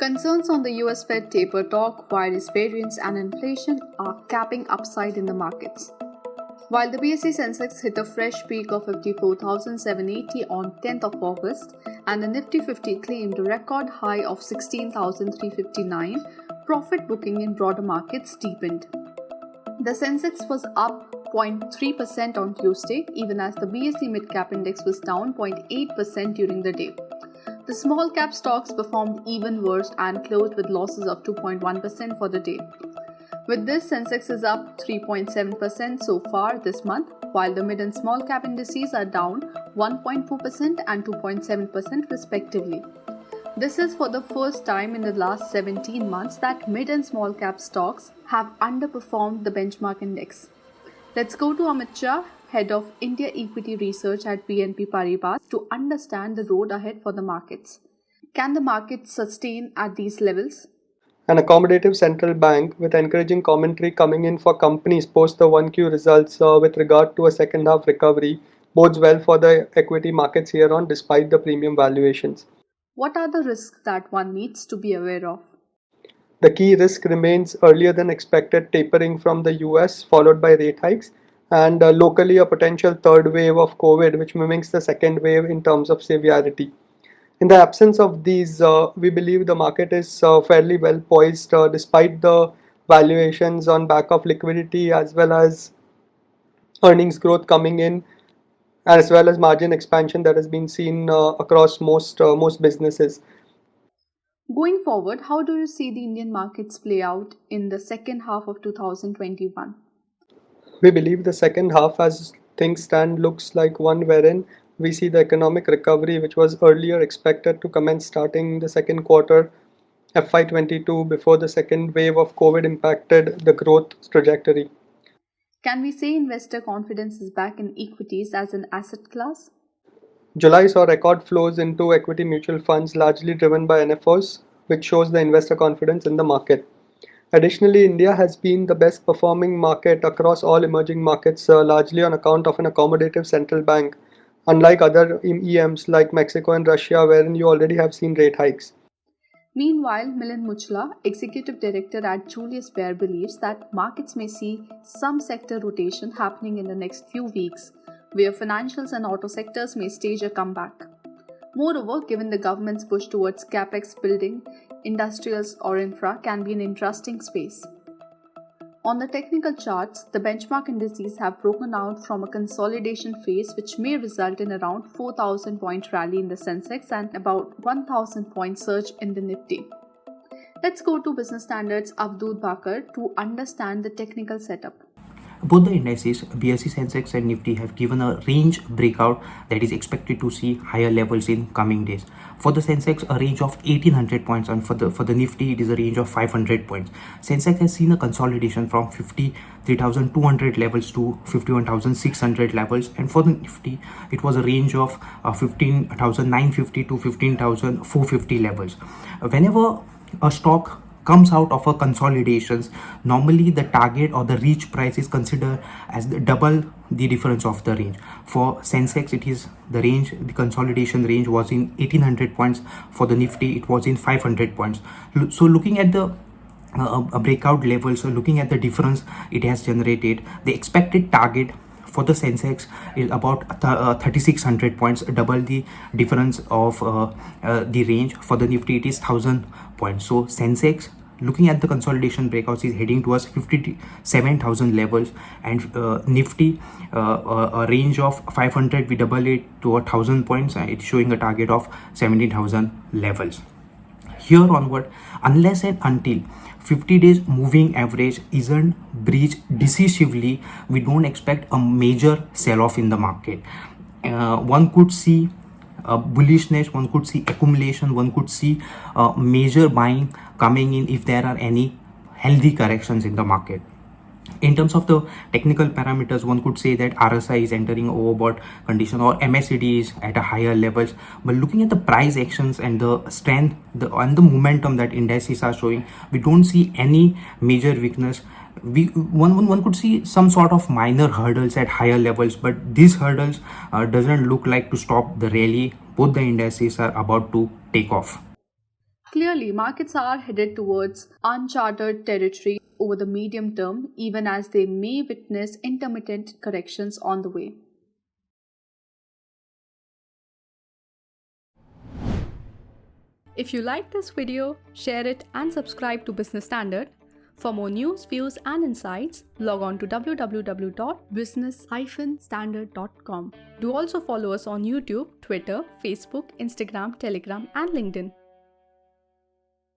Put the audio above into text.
Concerns on the US Fed taper talk, virus variants, and inflation are capping upside in the markets. While the BSE Sensex hit a fresh peak of 54,780 on 10th of August and the Nifty 50 claimed a record high of 16,359, profit booking in broader markets deepened. The Sensex was up 0.3% on Tuesday, even as the BSE Mid-Cap Index was down 0.8% during the day. The small cap stocks performed even worse and closed with losses of 2.1% for the day. With this, Sensex is up 3.7% so far this month, while the mid and small cap indices are down 1.4% and 2.7% respectively. This is for the first time in the last 17 months that mid and small cap stocks have underperformed the benchmark index. Let's go to Amit Shah, Head of India Equity Research at BNP Paribas, to understand the road ahead for the markets. Can the markets sustain at these levels? An accommodative central bank with encouraging commentary coming in for companies post the 1Q results with regard to a second half recovery bodes well for the equity markets here on despite the premium valuations. What are the risks that one needs to be aware of? The key risk remains earlier than expected tapering from the US followed by rate hikes and locally a potential third wave of COVID which mimics the second wave in terms of severity. In the absence of these, we believe the market is fairly well poised despite the valuations on back of liquidity as well as earnings growth coming in as well as margin expansion that has been seen across most businesses. Going forward, how do you see the Indian markets play out in the second half of 2021? We believe the second half as things stand looks like one wherein we see the economic recovery which was earlier expected to commence starting the second quarter FY22 before the second wave of COVID impacted the growth trajectory. Can we say investor confidence is back in equities as an asset class? July saw record flows into equity mutual funds largely driven by NFOs, which shows the investor confidence in the market. Additionally, India has been the best performing market across all emerging markets largely on account of an accommodative central bank, unlike other EMs like Mexico and Russia wherein you already have seen rate hikes. Meanwhile, Milind Muchla, executive director at Julius Baer, believes that markets may see some sector rotation happening in the next few weeks, where financials and auto sectors may stage a comeback. Moreover, given the government's push towards capex building, industrials or infra can be an interesting space. On the technical charts, the benchmark indices have broken out from a consolidation phase which may result in around 4,000 point rally in the Sensex and about 1,000 point surge in the Nifty. Let's go to Business Standard's Avdut Bakar to understand the technical setup. Both the indices, BSE Sensex and Nifty, have given a range breakout that is expected to see higher levels in coming days. For the Sensex, a range of 1800 points, and for the Nifty, it is a range of 500 points. Sensex has seen a consolidation from 53,200 levels to 51,600 levels, and for the Nifty, it was a range of 15,950 to 15,450 levels. Whenever a stock comes out of a consolidations, normally the target or the reach price is considered as double the difference of the range. For Sensex, it is the consolidation range was in 1800 points. For the Nifty, it was in 500 points. So looking at the breakout levels, so looking at the difference it has generated, the expected target for the Sensex is about 3600 points, double the difference of the range. For the Nifty, it is 1000 points. So Sensex, looking at the consolidation breakouts, is heading towards 57,000 levels, and Nifty, a range of 500, we double it to 1000 points, and it's showing a target of 17,000 levels. Here onward, unless and until 50 days moving average isn't breached decisively, we don't expect a major sell-off in the market. One could see bullishness, one could see accumulation, one could see major buying coming in if there are any healthy corrections in the market. In terms of the technical parameters, one could say that RSI is entering overbought condition or MACD is at a higher levels. But looking at the price actions and the strength and the momentum that indices are showing, we don't see any major weakness. One could see some sort of minor hurdles at higher levels, but these hurdles doesn't look like to stop the rally. Both the indices are about to take off. Clear Clearly, markets are headed towards uncharted territory over the medium term, even as they may witness intermittent corrections on the way. If you like this video, share it and subscribe to Business Standard. For more news, views and insights, log on to www.business-standard.com. Do also follow us on YouTube, Twitter, Facebook, Instagram, Telegram and LinkedIn.